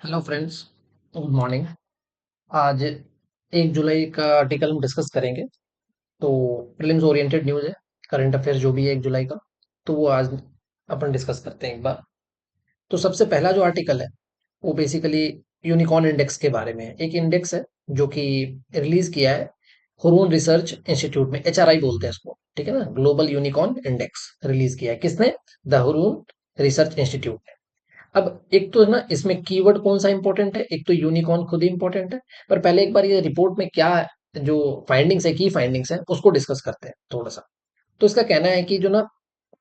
Hello friends, good morning. आज 1 जुलाई का article हम डिस्कस करेंगे। तो प्रीलिम्स ओरिएंटेड न्यूज़ है, करंट अफेयर जो भी है 1 जुलाई का, तो वो आज अपन डिस्कस करते हैं एक बार। तो सबसे पहला जो आर्टिकल है वो बेसिकली यूनिकॉर्न इंडेक्स के बारे में है। एक इंडेक्स है जो कि रिलीज किया है हुरून रिसर्च इंस्टीट्यूट में, एचआरआई बोलते हैं इसको, ठीक है ना। ग्लोबल यूनिकॉर्न इंडेक्स रिलीज किया है किसने? The Hurun research institute. अब एक तो ना इसमें कीवर्ड कौन सा इंपॉर्टेंट है, एक तो यूनिकॉर्न खुद ही इंपॉर्टेंट है। पर पहले एक बार ये रिपोर्ट में क्या जो फाइंडिंग्स है, की फाइंडिंग्स है, उसको डिस्कस करते हैं थोड़ा सा। तो इसका कहना है कि जो ना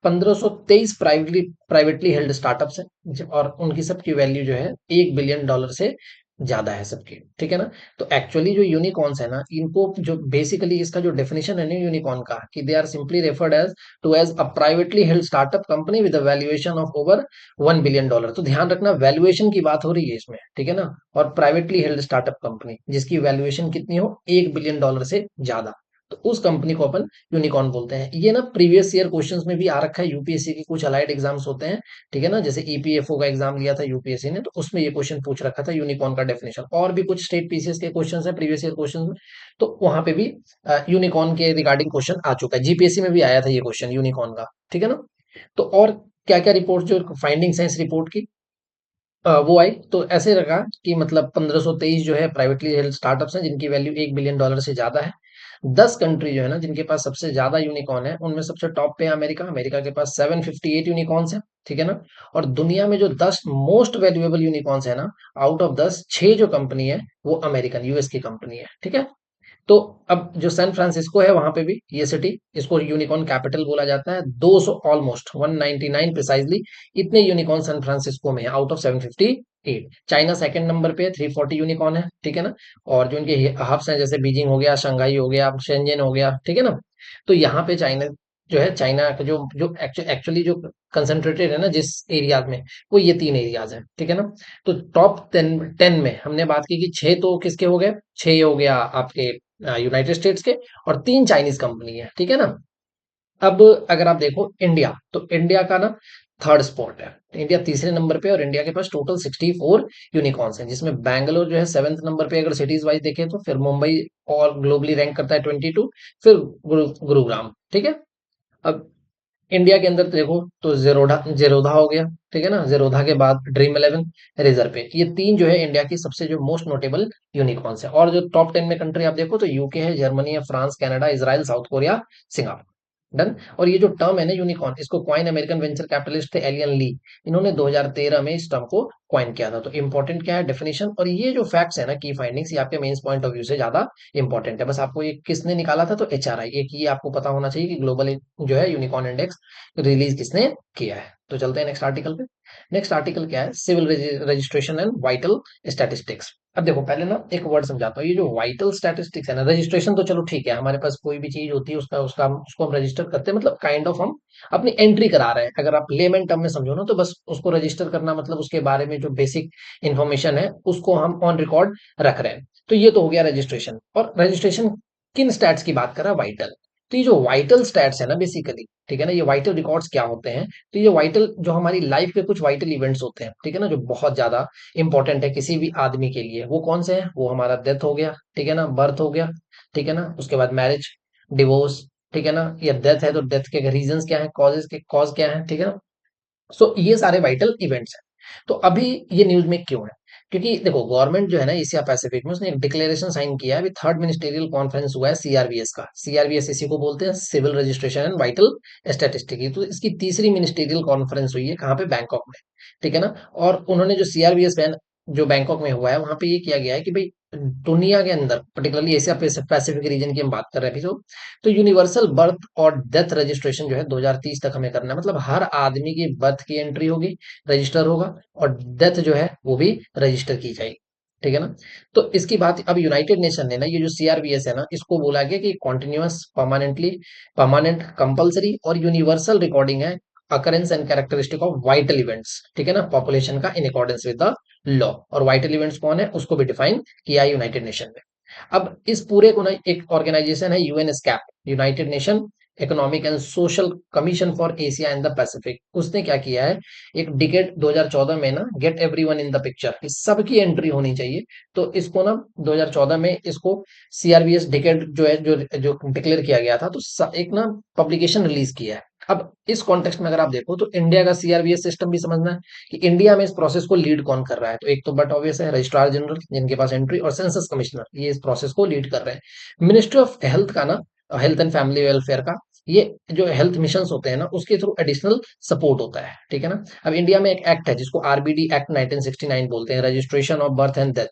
1523 प्राइवेटली हेल्ड स्टार्टअप्स हैं और उनकी सबकी वैल्यू जो है $1 बिलियन से ज्यादा है सबकी, ठीक है ना। तो एक्चुअली जो यूनिकॉर्न्स है ना, इनको जो बेसिकली इसका जो डेफिनेशन है ना यूनिकॉर्न का, कि they are simply referred as a privately held startup company with a valuation of over $1 billion. तो ध्यान रखना, वैल्यूएशन की बात हो रही है इसमें, ठीक है ना। और प्राइवेटली हेल्ड स्टार्टअप कंपनी जिसकी वैल्यूएशन कितनी हो, $1 बिलियन से ज्यादा, तो उस कंपनी को अपन यूनिकॉर्न बोलते हैं। ये ना प्रीवियस ईयर क्वेश्चंस में भी आ रखा है, यूपीएससी के कुछ अलाइड एग्जाम्स होते हैं, ठीक है ना। जैसे ईपीएफओ का एग्जाम लिया था यूपीएससी ने, तो उसमें ये क्वेश्चन पूछ रखा था यूनिकॉर्न का डेफिनेशन। और भी कुछ स्टेट पीसीएस के क्वेश्चंस हैं प्रीवियस ईयर क्वेश्चंस में, तो वहां पे भी यूनिकॉर्न के रिगार्डिंग क्वेश्चन आ चुका है। जीपीएससी में भी आया था ये क्वेश्चन यूनिकॉर्न का, ठीक है ना। तो और क्या क्या रिपोर्ट जो फाइंडिंग्स हैं इस रिपोर्ट की, वो आई तो ऐसे रखा कि मतलब 1523 जो है प्राइवेटली हेल्ड स्टार्टअप्स हैं जिनकी वैल्यू $1 बिलियन से ज्यादा है। 10 कंट्री जो है ना जिनके पास सबसे ज्यादा यूनिकॉर्न है, उनमें सबसे टॉप पे है अमेरिका। अमेरिका के पास 758 यूनिकॉर्न्स है, ठीक है ना। और दुनिया में जो 10 मोस्ट वैल्यूएबल यूनिकॉर्न्स है ना, आउट ऑफ 10 6 जो कंपनी है वो अमेरिकन यूएस की कंपनी है, ठीक है। तो अब जो सैन फ्रांसिस्को है वहां पे भी ये सिटी, इसको यूनिकॉर्न कैपिटल बोला जाता है। 200 ऑलमोस्ट 199 प्रिसाइजली इतने यूनिकॉर्न सैन फ्रांसिस्को में है out of 758। China second number पे है, 340 यूनिकॉर्न है, ठीक है ना। और जो इनके हब्स हैं जैसे बीजिंग हो गया, शंघाई हो गया, शेंजन हो गया, ठीक है ना। तो यहाँ पे चाइना जो है, चाइना का जो जो एक्चुअली जो कंसंट्रेटेड है ना जिस एरियाज में, वो ये 3 एरियाज हैं, ठीक है ना। तो टॉप 10 में हमने बात की कि 6 तो किसके हो गए, 6 हो गया आपके यूनाइटेड स्टेट्स के, और 3 चाइनीज कंपनी है, ठीक है ना। अब अगर आप देखो इंडिया, तो इंडिया का ना थर्ड स्पॉट है, इंडिया तीसरे नंबर पे, और इंडिया के पास टोटल 64 यूनिकॉर्न्स हैं, जिसमें बैंगलोर जो है 7वें नंबर पे अगर सिटीज वाइज देखें तो। फिर मुंबई और ग्लोबली रैंक करता है 22, फिर गुरुग्राम, ठीक है। अब इंडिया के अंदर देखो तो जेरोडा जेरोधा हो गया, ठीक है ना। जेरोधा के बाद ड्रीम 11, रिजर्व पे, ये तीन जो है इंडिया की सबसे जो मोस्ट नोटेबल यूनिकॉर्न्स है। और जो टॉप 10 में कंट्री आप देखो तो यूके है, जर्मनी है, France, Canada, Israel, south Korea, Singapore. Done. और ये जो टर्म है ना यूनिकॉर्न, इसको क्वाइन अमेरिकन वेंचर कैपिटलिस्ट थे एलियन ली, इन्होंने 2013 में इस टर्म को क्वाइन किया था। तो इंपॉर्टेंट क्या है, डेफिनेशन। और ये जो फैक्ट्स है ना, की फाइंडिंग्स, ये आपके मेंस पॉइंट ऑफ व्यू से ज्यादा इंपॉर्टेंट है। बस आपको ये किसने निकाला था, तो एचआरआई, एक ये आपको पता होना चाहिए कि ग्लोबल जो है यूनिकॉर्न इंडेक्स रिलीज किसने किया है। तो चलते हैं नेक्स्ट आर्टिकल पे। नेक्स्ट आर्टिकल क्या है, civil registration and vital statistics. अब देखो पहले ना एक वर्ड समझाता हूँ, ये जो वाइटल स्टैटिस्टिक्स है ना, रजिस्ट्रेशन तो चलो ठीक है, हमारे पास कोई भी चीज होती है उसका उसका उसको हम रजिस्टर करते हैं, मतलब काइंड ऑफ हम अपनी एंट्री करा रहे हैं। अगर आप लेमन टर्म में समझो ना, तो बस उसको रजिस्टर करना मतलब उसके बारे में जो बेसिक इंफॉर्मेशन है उसको हम ऑन रिकॉर्ड रख रहे हैं। तो ये तो हो गया रजिस्ट्रेशन। और रजिस्ट्रेशन किन स्टैट्स की बात कर रहा है, वाइटल। तो ये जो वाइटल स्टैट्स है ना बेसिकली, ठीक है ना, ये वाइटल रिकॉर्ड्स क्या होते हैं। तो ये वाइटल जो हमारी लाइफ के कुछ वाइटल इवेंट्स होते हैं, ठीक है ना, जो बहुत ज्यादा इंपॉर्टेंट है किसी भी आदमी के लिए, वो कौन से हैं, वो हमारा डेथ हो गया, ठीक है ना, बर्थ हो गया, ठीक है ना, उसके बाद मैरिज, डिवोर्स, ठीक है ना, या डेथ है तो डेथ के रीजंस क्या है, कॉज क्या है, ठीक है ना। सो ये सारे वाइटल इवेंट्स हैं। तो अभी ये न्यूज में क्यों है, क्योंकि देखो गवर्नमेंट जो है ना एशिया पैसिफिक में, उसने एक डिक्लेरेशन साइन किया है। अभी थर्ड मिनिस्टेरियल कॉन्फ्रेंस हुआ है सीआरबीएस का। सीआरबीएस इसी को बोलते हैं, civil registration and vital statistics. तो इसकी तीसरी मिनिस्टेरियल कॉन्फ्रेंस हुई है, कहाँ पे, बैंकॉक में, ठीक है ना। और उन्होंने जो सीआरबीएस जो बैंकॉक में हुआ है, वहां पे ये किया गया है कि भाई दुनिया के अंदर, पर्टिकुलरली एशिया पैसिफिक रीजन की हम बात कर रहे हैं अभी, तो यूनिवर्सल बर्थ और डेथ रजिस्ट्रेशन जो है 2030 तक हमें करना है। मतलब हर आदमी की बर्थ की एंट्री होगी, रजिस्टर होगा, और डेथ जो है वो भी रजिस्टर की जाएगी, ठीक है ना। तो इसकी बात अब यूनाइटेड नेशन ने ना, ये जो सीआरबीएस है ना, इसको बोला गया कि कॉन्टिन्यूअस परमानेंट कंपलसरी और यूनिवर्सल रिकॉर्डिंग है occurrence and characteristic of vital events, ठीक है ना, पॉपुलेशन का, in accordance with the law. और वाइटल इवेंट्स कौन है उसको भी डिफाइन किया यूनाइटेड नेशन ने। अब इस पूरे को ना एक ऑर्गेनाइजेशन है UN ESCAP, United Nation economic and social commission for Asia and the Pacific, उसने क्या किया है, एक डिकेट 2014 में ना, get everyone in the picture, इस सबकी एंट्री होनी चाहिए। तो इसको ना 2014 में इसको सीआरबीएस डिकेट जो है, जो जो डिक्लेयर किया गया था, तो एक ना पब्लिकेशन रिलीज किया है। अब इस कॉन्टेक्स्ट में अगर आप देखो तो इंडिया का सीआरबीएस सिस्टम भी समझना है कि इंडिया में इस प्रोसेस को लीड कौन कर रहा है। तो एक तो बट ऑब्वियस है रजिस्ट्रार जनरल, जिनके पास एंट्री, और सेंसस कमिश्नर, ये इस प्रोसेस को लीड कर रहे हैं। मिनिस्ट्री ऑफ हेल्थ का ना, हेल्थ एंड फैमिली वेलफेयर का, ये जो हेल्थ मिशन होते हैं ना, उसके थ्रू एडिशनल सपोर्ट होता है, ठीक है ना। अब इंडिया में एक एक्ट है जिसको आरबीडी एक्ट 1969 बोलते हैं, registration of birth and death,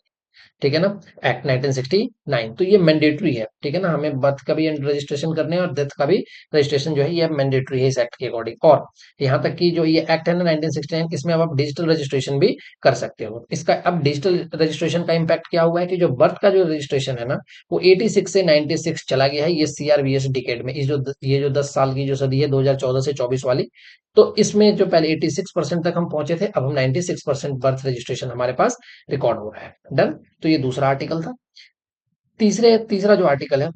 ठीक है ना, एक्ट 1969। तो ये मैंडेटरी है, ठीक है ना, हमें बर्थ का भी रजिस्ट्रेशन करने और डेथ का भी रजिस्ट्रेशन जो है ये मैंडेटरी है इस एक्ट के अकॉर्डिंग। और यहाँ तक कि जो ये एक्ट है ना 1969, इसमें अब आप डिजिटल रजिस्ट्रेशन भी कर सकते हो। इसका अब डिजिटल रजिस्ट्रेशन का इम्पैक्ट क्या हुआ है कि जो बर्थ का जो रजिस्ट्रेशन है ना, वो 86 से 96 चला गया है ये सीआरबीएस डिकेड में। ये जो 10 साल की जो सदी है 2014 से 24 वाली, तो इसमें जो पहले 86% तक हम पहुंचे थे, अब हम 96% बर्थ रजिस्ट्रेशन हमारे पास रिकॉर्ड हो रहा है। डन। तो ये दूसरा आर्टिकल था। तीसरा जो आर्टिकल है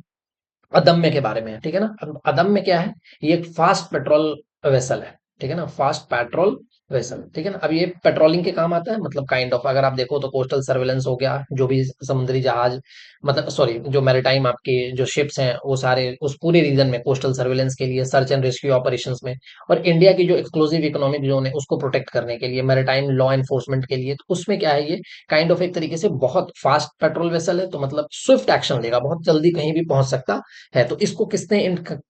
अदम्य के बारे में है, ठीक है ना। अब अदम्य क्या है, ये एक फास्ट पेट्रोल वेसल है, ठीक है ना, फास्ट पेट्रोल वेसल, ठीक है ना। अब ये पेट्रोलिंग के काम आता है, मतलब काइंड ऑफ अगर आप देखो तो कोस्टल सर्वेलेंस हो गया, जो भी समुद्री जहाज, मतलब सॉरी जो मैरिटाइम आपके जो शिप्स हैं वो सारे उस पूरे रीजन में कोस्टल सर्वेलेंस के लिए, सर्च एंड रेस्क्यू ऑपरेशंस में, और इंडिया की जो एक्सक्लूसिव इकोनॉमिक जोन है उसको प्रोटेक्ट करने के लिए, मैरिटाइम लॉ एनफोर्समेंट के लिए, तो उसमें क्या है, ये काइंड ऑफ एक तरीके से बहुत फास्ट पेट्रोल वेसल है, तो मतलब स्विफ्ट एक्शन लेगा, बहुत जल्दी कहीं भी पहुंच सकता है। तो इसको किसने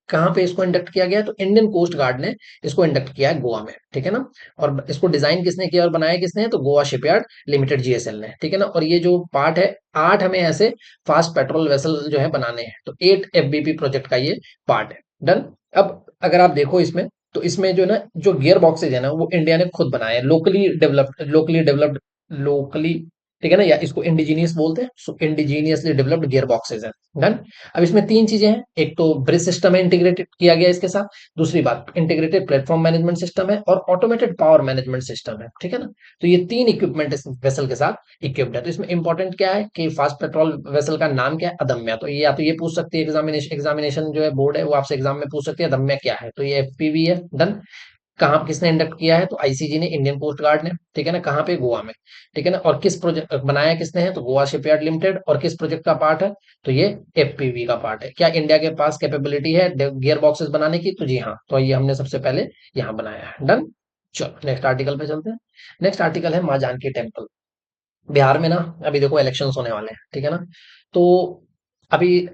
कहाँ पे इसको इंडक्ट किया गया है, तो इंडियन कोस्ट गार्ड ने इसको इंडक्ट किया है गोवा में, ठीक है ना। और इसको डिजाइन किसने किया और बनाया किसने है, तो गोवा शिपयार्ड लिमिटेड जीएसएल ने, ठीक है ना। और ये जो पार्ट है, 8 हमें ऐसे फास्ट पेट्रोल वेसल जो है बनाने हैं, तो 8 एफबीपी प्रोजेक्ट का ये पार्ट है। डन। अब अगर आप देखो इसमें, तो इसमें जो ना जो गियर बॉक्सेज है ना, वो इंडिया ने खुद बनाए हैं, लोकली, ठीक है ना, या इसको इंडिजीनियस बोलते हैं, सो इंडिजीनियसली डेवलप्ड गियर बॉक्सेज है। डन। अब इसमें 3 चीजें हैं, एक तो ब्रिज सिस्टम है इंटीग्रेटेड किया गया इसके साथ, दूसरी बात इंटीग्रेटेड प्लेटफॉर्म मैनेजमेंट सिस्टम है, और ऑटोमेटेड पावर मैनेजमेंट सिस्टम है, ठीक है ना। तो ये 3 इक्विपमेंट इस वेसल के साथ इक्विप्ड है। तो इसमें इंपॉर्टेंट क्या है कि फास्ट पेट्रोल वेसल का नाम क्या है, अदम्य। तो ये या तो ये पूछ सकती है एग्जामिनेशन जो है बोर्ड है वो आपसे एग्जाम में पूछ सकती है अदम्य क्या है, तो ये एफपीवी है। डन। कहाँ किसने इंडक्ट किया है, तो आईसीजी ने, इंडियन कोस्ट गार्ड ने, ठीक है ना, कहाँ पे, गोवा में, ठीक है ना। और किस प्रोजेक्ट बनाया किसने है, तो गोवा शिपयार्ड लिमिटेड, और किस प्रोजेक्ट का पार्ट है, तो ये एफपीवी का पार्ट है। क्या इंडिया के पास कैपेबिलिटी है गियर बॉक्सेस बनाने की, तो जी हाँ, तो ये हमने सबसे पहले यहाँ बनाया है। डन। चलो नेक्स्ट आर्टिकल पे चलते हैं। नेक्स्ट आर्टिकल है माँ जानकी टेम्पल। बिहार में ना अभी देखो इलेक्शंस होने वाले हैं, ठीक है ना। तो अभी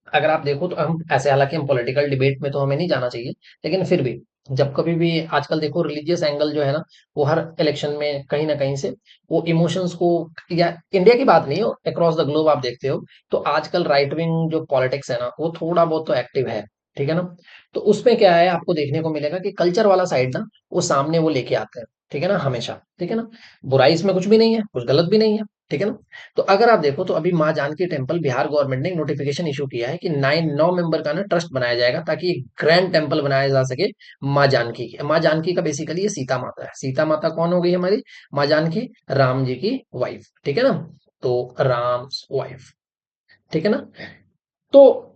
अगर आप देखो तो हम ऐसे, हालांकि हम पॉलिटिकल डिबेट में तो हमें नहीं जाना चाहिए, लेकिन फिर भी जब कभी भी आजकल देखो रिलीजियस एंगल जो है ना, वो हर इलेक्शन में कहीं ना कहीं से वो इमोशंस को, या इंडिया की बात नहीं हो, अक्रॉस द ग्लोब आप देखते हो, तो आजकल राइट विंग जो पॉलिटिक्स है ना वो थोड़ा बहुत तो एक्टिव है, ठीक है ना। तो उसमें क्या है, आपको देखने को मिलेगा कि कल्चर वाला साइड ना वो सामने वो लेके आते हैं, ठीक है ना, हमेशा, ठीक है ना। बुराई इसमें कुछ भी नहीं है, कुछ गलत भी नहीं है, ठीक है ना। तो अगर आप देखो तो अभी माँ जानकी टेम्पल, बिहार गवर्नमेंट ने एक नोटिफिकेशन इशू किया है कि 9 मेंबर का ना ट्रस्ट बनाया जाएगा, ताकि एक ग्रैंड टेम्पल बनाया जा सके माँ जानकी की। माँ जानकी का बेसिकली ये सीता माता है। सीता माता कौन हो गई हमारी, माँ जानकी, राम जी की वाइफ, ठीक है ना। तो राम वाइफ, ठीक है ना। तो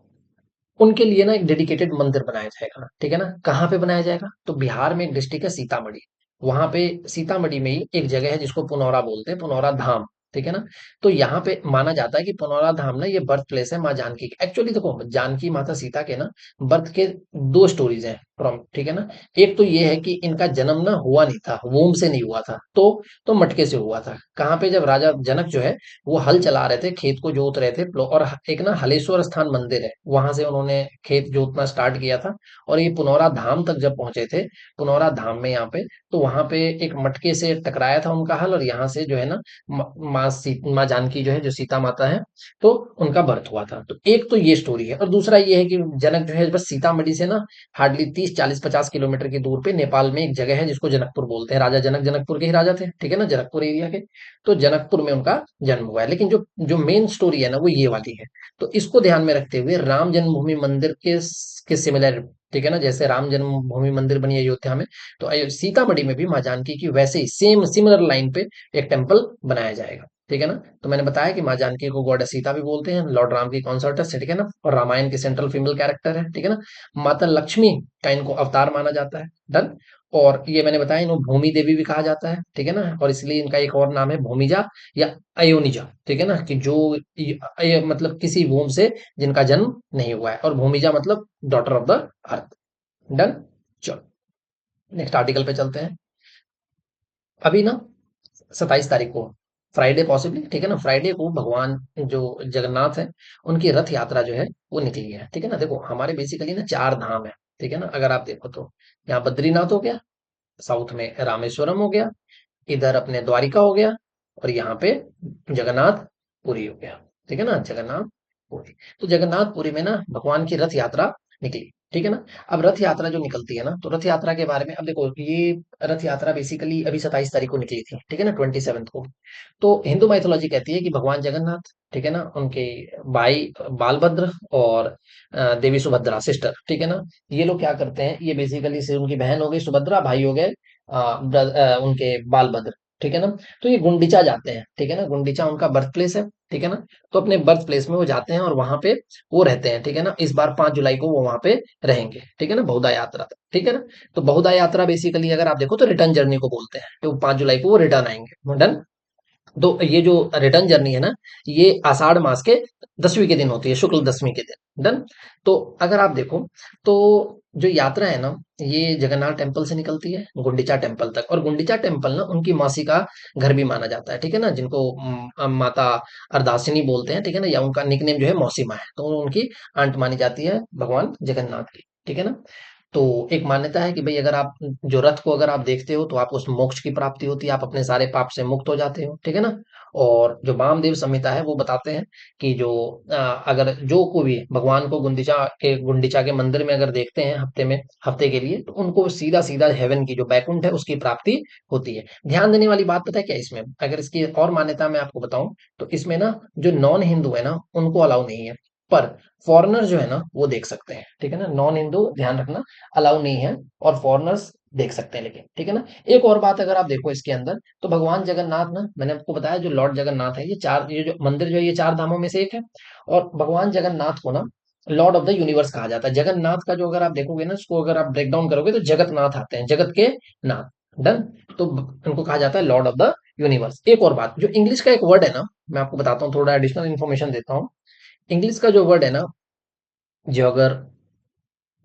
उनके लिए ना एक डेडिकेटेड मंदिर बनाया जाएगा, ठीक है ना। कहाँ पे बनाया जाएगा, तो बिहार में एक डिस्ट्रिक्ट है सीतामढ़ी, वहां पे सीतामढ़ी में ही एक जगह है जिसको पुनौरा बोलते हैं, पुनौरा धाम, ठीक है ना। तो यहाँ पे माना जाता है कि पुनौरा धाम ना ये बर्थ प्लेस है माँ जानकी की। एक्चुअली देखो जानकी माता सीता के ना बर्थ के 2 स्टोरीज हैं फ्रॉम, ठीक है ना। एक तो ये है कि इनका जन्म ना हुआ नहीं था, वोम से नहीं हुआ था, तो मटके से हुआ था। कहाँ पे, जब राजा जनक जो है वो हल चला रहे थे, खेत को जोत रहे थे, और एक ना हलेश्वर स्थान मंदिर है, वहां से उन्होंने खेत जोतना स्टार्ट किया था। और ये पुनौरा धाम तक जब पहुंचे थे, पुनौरा धाम में यहाँ पे, तो वहां पे एक मटके से टकराया था उनका हल, और यहाँ से जो है ना माँ जानकी जो है, जो सीता माता है, तो उनका बर्थ हुआ था। तो एक तो ये स्टोरी है, और दूसरा ये है कि जनक जो है बस सीतामढ़ी से ना हार्डली 30 40 50 किलोमीटर की दूर पे नेपाल में एक जगह है जिसको जनकपुर बोलते हैं। राजा जनक जनकपुर के ही राजा थे, ठीक है ना, जनकपुर एरिया के। तो जनकपुर में उनका जन्म हुआ है। लेकिन जो जो मेन स्टोरी है ना वो ये वाली है। तो इसको ध्यान में रखते हुए राम जन्मभूमि मंदिर के सिमिलर, ठीक है ना, जैसे राम जन्मभूमि मंदिर बनी अयोध्या में, तो सीतामढ़ी में भी माँ जानकी की वैसे ही सेम सिमिलर लाइन पे एक टेम्पल बनाया जाएगा। ठीक है ना। तो मैंने बताया कि माँ जानकी को गॉडेस सीता भी बोलते हैं, लॉर्ड राम की कॉन्सर्ट है, ठीक है ना, और रामायण की सेंट्रल फीमेल कैरेक्टर है, ठीक है ना। माता लक्ष्मी का इनको अवतार माना जाता है, डन। और ये मैंने बताया इनको भूमि देवी भी कहा जाता है, ठीक है ना, और इसलिए इनका एक और नाम है भूमिजा या अयोनिजा, ठीक है ना, कि जो मतलब किसी वूम से जिनका जन्म नहीं हुआ है, और भूमिजा मतलब daughter of the earth, done. चलो नेक्स्ट आर्टिकल पे चलते हैं। अभी ना 27 तारीख को, फ्राइडे पॉसिबली, ठीक है ना, फ्राइडे को भगवान जो जगन्नाथ है उनकी रथ यात्रा जो है वो निकली है, ठीक है ना। देखो हमारे बेसिकली ना चार धाम है, ठीक है ना, अगर आप देखो तो यहाँ बद्रीनाथ हो गया, साउथ में रामेश्वरम हो गया, इधर अपने द्वारिका हो गया, और यहाँ पे जगन्नाथ पुरी हो गया, ठीक है ना, जगन्नाथ पुरी। तो जगन्नाथ पुरी में ना भगवान की रथ यात्रा निकली, ठीक है ना। अब रथ यात्रा जो निकलती है ना, तो रथ यात्रा के बारे में अब देखो, ये रथ यात्रा बेसिकली अभी 27 तारीख को निकली थी, ठीक है ना, 27 को। तो हिंदू माइथोलॉजी कहती है कि भगवान जगन्नाथ, ठीक है ना, उनके भाई बालभद्र और देवी सुभद्रा सिस्टर, ठीक है ना, ये लोग क्या करते हैं, ये बेसिकली से उनकी बहन हो गई सुभद्रा, भाई हो गए उनके बालभद्र, ठीक है ना। तो ये गुंडीचा जाते हैं, ठीक है ना, गुंडीचा उनका बर्थ प्लेस है, ठीक है ना। तो अपने बर्थ प्लेस में वो जाते हैं और वहां पे वो रहते हैं, ठीक है ना। इस बार 5 जुलाई को वो वहां पे रहेंगे, ठीक है ना, बहुदा यात्रा, ठीक है ना। तो बहुदा यात्रा बेसिकली अगर आप देखो तो रिटर्न जर्नी को बोलते हैं, तो 5 जुलाई को वो रिटर्न आएंगे, डन। तो ये जो रिटर्न जर्नी है ना, ये आषाढ़ मास के 10वीं के दिन होती है, शुक्ल 10वीं के दिन, डन। तो अगर आप देखो तो जो यात्रा है ना, ये जगन्नाथ टेम्पल से निकलती है गुंडीचा टेम्पल तक, और गुंडीचा टेम्पल ना उनकी मौसी का घर भी माना जाता है, ठीक है ना, जिनको माता अर्दासिनी बोलते हैं, ठीक है ना, या उनका निकनेम जो है मौसीमा है, तो उनकी आंट मानी जाती है भगवान जगन्नाथ की, ठीक है ना। तो एक मान्यता है कि भाई अगर आप जो रथ को अगर आप देखते हो तो आपको उस मोक्ष की प्राप्ति होती है, आप अपने सारे पाप से मुक्त हो जाते हो, ठीक है ना। और जो वामदेव संहिता है वो बताते हैं कि जो अगर जो कोई भी भगवान को गुंडीचा के मंदिर में अगर देखते हैं हफ्ते के लिए, तो उनको सीधा सीधा हेवन की जो बैकुंठ है उसकी प्राप्ति होती है। ध्यान देने वाली बात पता है क्या इसमें, अगर इसकी और मान्यता मैं आपको बताऊं, तो इसमें ना जो नॉन हिंदू है ना उनको अलाउ नहीं है, पर फॉरेनर जो है ना वो देख सकते हैं, ठीक है ना। नॉन हिंदू ध्यान रखना अलाउ नहीं है, और फॉरेनर्स देख सकते हैं, लेकिन ठीक है ना। एक और बात अगर आप देखो इसके अंदर, तो भगवान जगन्नाथ ना, मैंने आपको बताया जो लॉर्ड जगन्नाथ है, ये जो मंदिर जो है ये चार धामों में से एक है, और भगवान जगन्नाथ को ना लॉर्ड ऑफ द यूनिवर्स कहा जाता है। जगन्नाथ का जो अगर आप देखोगे ना, इसको अगर आप ब्रेक डाउन करोगे तो जगतनाथ आते हैं, जगत के नाथ, डन। तो उनको कहा जाता है लॉर्ड ऑफ द यूनिवर्स। एक और बात, जो इंग्लिश का एक वर्ड है ना, मैं आपको बताता हूँ, थोड़ा एडिशनल इन्फॉर्मेशन देता हूँ। इंग्लिश का जो वर्ड है ना, जॉगर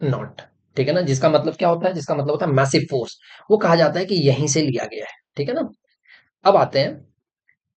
नॉट, ठीक है ना, जिसका मतलब क्या होता है, जिसका मतलब होता है मैसिव फोर्स, वो कहा जाता है कि यहीं से लिया गया है, ठीक है ना। अब आते हैं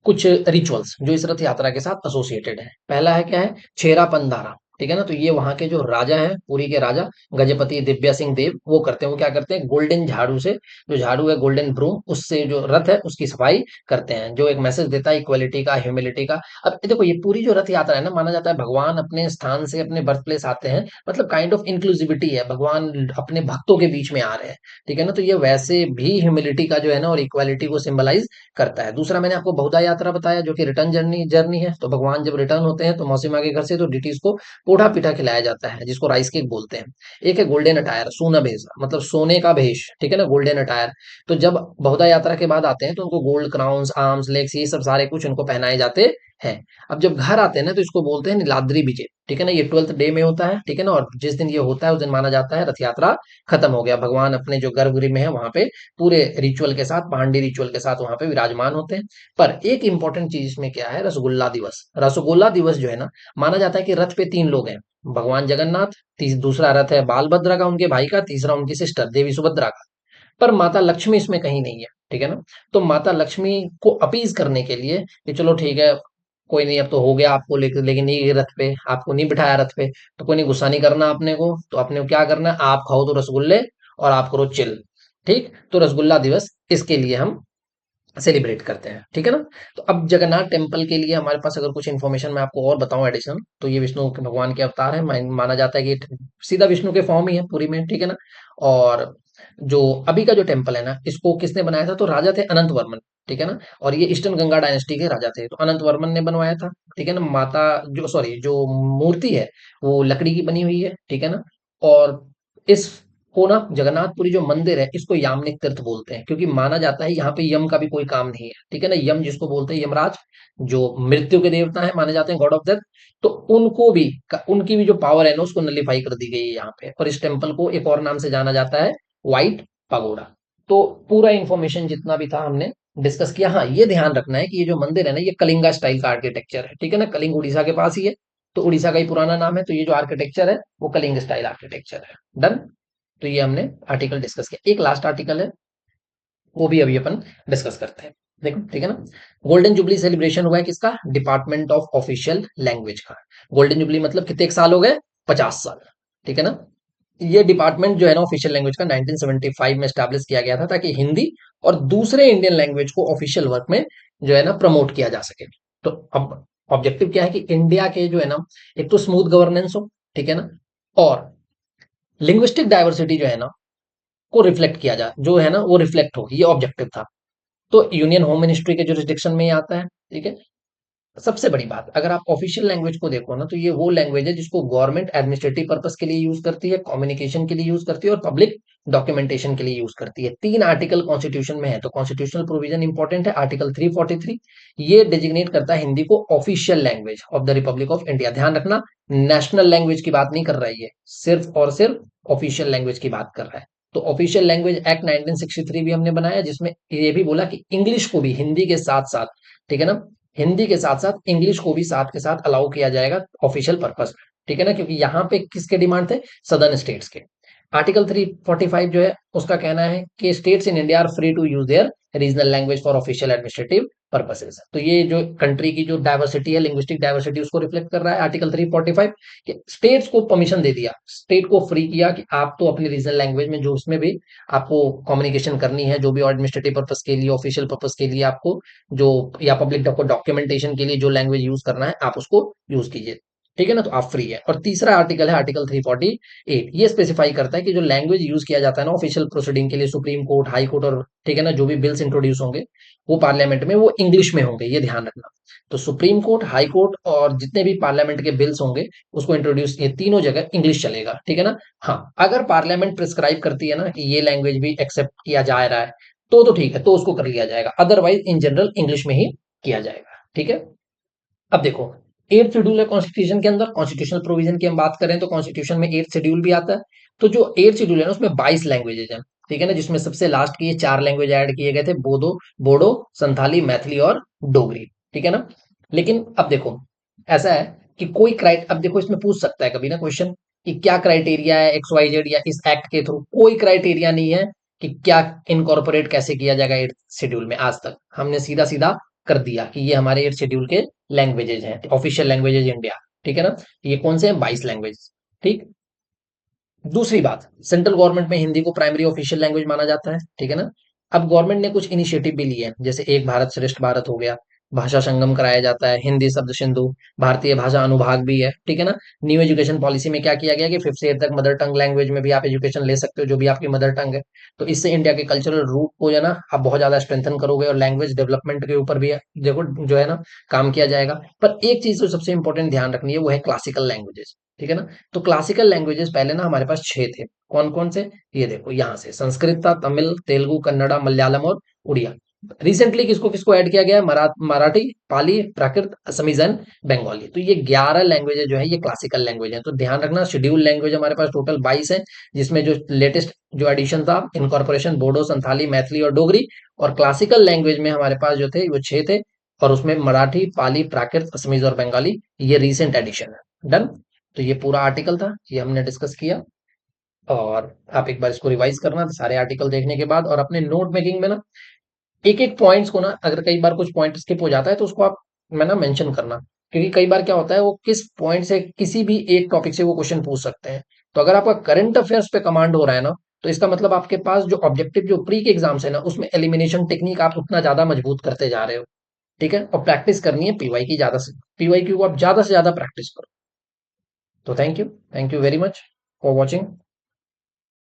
कुछ रिचुअल्स जो इस रथ यात्रा के साथ एसोसिएटेड है। पहला है क्या है, छेरा पंधारा, ठीक है ना। तो ये वहां के जो राजा हैं, पुरी के राजा गजपति दिव्या सिंह देव, वो करते हैं, वो क्या करते हैं, गोल्डन झाड़ू से, जो झाड़ू है गोल्डन ब्रूम, उससे जो रथ है उसकी सफाई करते हैं, जो एक मैसेज देता है इक्वलिटी का, ह्यूमिलिटी का। अब देखो ये पूरी जो रथ यात्रा है ना, माना जाता है भगवान अपने स्थान से अपने बर्थ प्लेस आते हैं, मतलब काइंड ऑफ इंक्लूसिविटी है, भगवान अपने भक्तों के बीच में आ रहे हैं, ठीक है ना। तो ये वैसे भी ह्यूमिलिटी का जो है ना और इक्वालिटी को सिंबलाइज करता है। दूसरा मैंने आपको बहुधा यात्रा बताया जो कि रिटर्न जर्नी जर्नी है, तो भगवान जब रिटर्न होते हैं तो मौसी माँ के घर से, तो डिटीज को पोढ़ा पीठा खिलाया जाता है, जिसको राइस केक बोलते हैं। एक है गोल्डन अटायर, सोना भेष, मतलब सोने का भेष, ठीक है ना, गोल्डन अटायर। तो जब बहुधा यात्रा के बाद आते हैं तो उनको गोल्ड क्राउन्स, आर्म्स, लेग्स, ये सब सारे कुछ उनको पहनाए जाते हैं। अब जब घर आते हैं ना तो इसको बोलते हैं नीलाद्री विजय, ठीक है ना, ये 12th डे में होता है, ठीक है ना। और जिस दिन ये होता है उस दिन माना जाता है रथ यात्रा खत्म हो गया, भगवान अपने जो गर्भगृह में है वहां पे पूरे रिचुअल के साथ, पांडे रिचुअल के साथ वहां पे विराजमान होते हैं। पर एक इंपॉर्टेंट चीज इसमें क्या है, रसगुल्ला दिवस। रसगुल्ला दिवस जो है ना, माना जाता है कि रथ पे 3 लोग हैं, भगवान जगन्नाथ, दूसरा रथ है बालभद्र का उनके भाई का, तीसरा उनकी सिस्टर देवी सुभद्रा का। पर माता लक्ष्मी इसमें कहीं नहीं है, ठीक है ना। तो माता लक्ष्मी को अपीज करने के लिए कि चलो ठीक है, कोई नहीं, अब तो हो गया आपको, लेकिन नहीं रथ पे आपको नहीं बिठाया रथ पे, तो कोई नहीं, गुस्सा नहीं करना अपने को, तो अपने को क्या करना है, आप खाओ तो रसगुल्ले और आप करो चिल, ठीक। तो रसगुल्ला दिवस इसके लिए हम सेलिब्रेट करते हैं, ठीक है ना। तो अब जगन्नाथ टेम्पल के लिए हमारे पास अगर कुछ इन्फॉर्मेशन मैं आपको और बताऊं एडिशनल, तो ये विष्णु के भगवान के अवतार है, माना जाता है कि ये सीधा विष्णु के फॉर्म ही है पूरी में, ठीक है ना। और जो अभी का जो टेम्पल है ना, इसको किसने बनाया था, तो राजा थे अनंत वर्मन, ठीक है ना। और ये ईस्टर्न गंगा डायनेस्टी के राजा थे, तो अनंत वर्मन ने बनवाया था, ठीक है ना। माता जो सॉरी जो मूर्ति है वो लकड़ी की बनी हुई है, ठीक है ना। और इस को ना जगन्नाथपुरी जो मंदिर है इसको याम्निक तीर्थ बोलते हैं, क्योंकि माना जाता है यहाँ पे यम का भी कोई काम नहीं है, ठीक है ना। यम जिसको बोलते हैं यमराज, जो मृत्यु के देवता है माने जाते हैं, गॉड ऑफ डेथ, तो उनको भी उनकी भी जो पावर है ना उसको नलीफाई कर दी गई है यहाँ पे। और इस टेम्पल को एक और नाम से जाना जाता है, व्हाइट पगोडा। तो पूरा इंफॉर्मेशन जितना भी था हमने डिस्कस किया। हाँ, ये ध्यान रखना है कि ये जो मंदिर है ना ये कलिंगा स्टाइल का आर्किटेक्चर है, ठीक है ना। कलिंग उड़ीसा के पास ही है, तो उड़ीसा का ही पुराना नाम है, तो ये जो आर्किटेक्चर है वो कलिंग स्टाइल आर्किटेक्चर है। डन। तो ये हमने आर्टिकल डिस्कस किया। एक लास्ट आर्टिकल है, वो भी अभी अपन डिस्कस करते हैं। देखो, ठीक है ना। गोल्डन जुबली सेलिब्रेशन हुआ है किसका? डिपार्टमेंट ऑफ ऑफिशियल लैंग्वेज का। गोल्डन जुबली मतलब कितने साल हो गए? 50 साल, ठीक है ना। ये डिपार्टमेंट जो है ना ऑफिशियल लैंग्वेज का 1975 में स्टैब्लिश किया गया था, ताकि हिंदी और दूसरे इंडियन लैंग्वेज को ऑफिशियल वर्क में जो है ना प्रमोट किया जा सके। तो अब ऑब्जेक्टिव क्या है कि इंडिया के जो है ना, एक तो स्मूथ गवर्नेंस हो, ठीक है ना, और लिंग्विस्टिक डाइवर्सिटी जो है ना को रिफ्लेक्ट किया जा, जो है ना वो रिफ्लेक्ट हो, ये ऑब्जेक्टिव था। तो यूनियन होम मिनिस्ट्री के जुरिस्डिक्शन में ही आता है, ठीक है। सबसे बड़ी बात, अगर आप ऑफिशियल लैंग्वेज को देखो ना, तो ये वो लैंग्वेज है जिसको गवर्नमेंट एडमिनिस्ट्रेटिव पर्पस के लिए यूज करती है, कम्युनिकेशन के लिए यूज करती है, और पब्लिक डॉक्यूमेंटेशन के लिए यूज करती है। 3 आर्टिकल कॉन्स्टिट्यूशन में है, तो कॉन्स्टिट्यूशनल प्रोविजन इंपॉर्टेंट है। आर्टिकल 343 ये डिजिग्नेट करता है हिंदी को official language of the Republic of India. ध्यान रखना, नेशनल लैंग्वेज की बात नहीं कर रहा है, ये सिर्फ और सिर्फ ऑफिशियल लैंग्वेज की बात कर रहा है। तो ऑफिशियल लैंग्वेज एक्ट 1963 भी हमने बनाया, जिसमें ये भी बोला कि इंग्लिश को भी हिंदी के साथ साथ, ठीक है ना, हिंदी के साथ साथ इंग्लिश को भी साथ के साथ अलाउ किया जाएगा ऑफिशियल पर्पस में, ठीक है ना। क्योंकि यहाँ पे किसके डिमांड थे? सदर्न स्टेट्स के। आर्टिकल 345 जो है उसका कहना है कि states in India are free to use their regional language for official administrative purposes. तो ये जो कंट्री की जो डाइवर्सिटी है, लिंग्विस्टिक डाइवर्सिटी, उसको रिफ्लेक्ट कर रहा है आर्टिकल 345, कि स्टेट्स को परमिशन दे दिया, स्टेट को फ्री किया कि आप तो अपनी रीजनल लैंग्वेज में जो उसमें भी आपको कम्युनिकेशन करनी है, जो भी एडमिनिस्ट्रेटिव पर्पस के लिए, ऑफिशियल पर्पस के लिए आपको जो, या पब्लिक डॉक्यूमेंटेशन के लिए जो लैंग्वेज यूज करना है आप उसको यूज कीजिए, ठीक है ना। तो आप फ्री है। और तीसरा आर्टिकल है आर्टिकल 348, ये स्पेसिफाई करता है कि जो लैंग्वेज यूज किया जाता है ना ऑफिशियल प्रोसीडिंग के लिए, सुप्रीम कोर्ट, हाई कोर्ट, और ठीक है ना जो भी बिल्स इंट्रोड्यूस होंगे वो पार्लियामेंट में, वो इंग्लिश में होंगे, ये ध्यान रखना। तो सुप्रीम कोर्ट, हाई कोर्ट और जितने भी पार्लियामेंट के बिल्स होंगे उसको इंट्रोड्यूस, ये तीनों जगह इंग्लिश चलेगा, ठीक है ना। हाँ, अगर पार्लियामेंट प्रिस्क्राइब करती है ना कि ये लैंग्वेज भी एक्सेप्ट किया जा रहा है, तो ठीक है, तो उसको कर लिया जाएगा, अदरवाइज इन जनरल इंग्लिश में ही किया जाएगा, ठीक है। अब देखो, 8th शेड्यूल है कॉन्स्टिट्यूशन के अंदर। कॉन्स्टिट्यूशनल प्रोविजन की हम बात करें तो कॉन्स्टिट्यूशन में 8th शेड्यूल भी आता है। तो जो 8th शेड्यूल है ना उसमें 22 लैंग्वेजेज हैं, ठीक है ना, जिसमें सबसे लास्ट की ये 4 लैंग्वेज ऐड किए गए थे, बोडो बोडो संथाली, मैथिली और डोगरी, ठीक है ना। लेकिन अब देखो, ऐसा है कि कोई क्राइट, अब देखो इसमें पूछ सकता है कभी ना क्वेश्चन कि क्या क्राइटेरिया है एक्स वाई जेड, या इस एक्ट के थ्रू कोई क्राइटेरिया नहीं है कि क्या इनकॉर्पोरेट कैसे किया जाएगा 8th शेड्यूल में। आज तक हमने सीधा सीधा कर दिया कि ये हमारे 8th शेड्यूल के लैंग्वेजेज हैं, ऑफिशियल लैंग्वेजेज इंडिया, ठीक है ना। ये कौन से हैं? 22 लैंग्वेज, ठीक। दूसरी बात, सेंट्रल गवर्नमेंट में हिंदी को प्राइमरी ऑफिशियल लैंग्वेज माना जाता है, ठीक है ना। अब गवर्नमेंट ने कुछ इनिशिएटिव भी लिए हैं, जैसे एक भारत श्रेष्ठ भारत हो गया, भाषा संगम कराया जाता है, हिंदी शब्द सिंधु, भारतीय भाषा अनुभाग भी है, ठीक है ना। न्यू एजुकेशन पॉलिसी में क्या किया गया कि 5th से 8th तक मदर टंग लैंग्वेज में भी आप एजुकेशन ले सकते हो, जो भी आपकी मदर टंग है। तो इससे इंडिया के कल्चरल रूट को जो है ना आप बहुत ज्यादा स्ट्रेंथन करोगे, और लैंग्वेज डेवलपमेंट के ऊपर भी देखो जो है ना काम किया जाएगा। पर एक चीज तो सबसे इंपॉर्टेंट ध्यान रखनी है, वो है क्लासिकल लैंग्वेजेस, ठीक है ना। तो क्लासिकल लैंग्वेजेस पहले ना हमारे पास 6 थे। कौन कौन से? ये देखो यहाँ से, संस्कृत था, तमिल, तेलुगु, कन्नड़ा, मलयालम और उड़िया। रिसेंटली किसको किसको ऐड किया गया है? मराठी, पाली, प्राकृत, असमीज एंड बंगाली। तो ये 11 लैंग्वेज जो है ये क्लासिकल लैंग्वेज है। तो ध्यान रखना, शेड्यूल लैंग्वेज हमारे पास टोटल 22 है, जिसमें जो लेटेस्ट जो एडिशन था इनकॉर्पोरेशन, बोडो, संथाली, मैथिली और डोगरी। और क्लासिकल लैंग्वेज में हमारे पास जो थे वो 6 थे, और उसमें मराठी, पाली, प्राकृत, असमीज और बंगाली, ये रिसेंट एडिशन है। डन। तो ये पूरा आर्टिकल था, ये हमने डिस्कस किया। और आप एक बार इसको रिवाइज करना सारे आर्टिकल देखने के बाद, और अपने नोट मेकिंग में ना एक एक पॉइंट्स को ना, अगर कई बार कुछ पॉइंट स्किप हो जाता है तो उसको आप मैं ना मेंशन करना, क्योंकि कई बार क्या होता है वो किस पॉइंट से किसी भी एक टॉपिक से वो क्वेश्चन पूछ सकते हैं। तो अगर आपका करंट अफेयर्स पे कमांड हो रहा है ना, तो इसका मतलब आपके पास जो ऑब्जेक्टिव जो प्री के एग्जाम्स है ना उसमें एलिमिनेशन टेक्निक आप उतना ज्यादा मजबूत करते जा रहे हो, ठीक है। और प्रैक्टिस करनी है पीवाई की, ज्यादा से पीवाई की को आप ज्यादा से ज्यादा प्रैक्टिस करो। तो thank you very much for watching.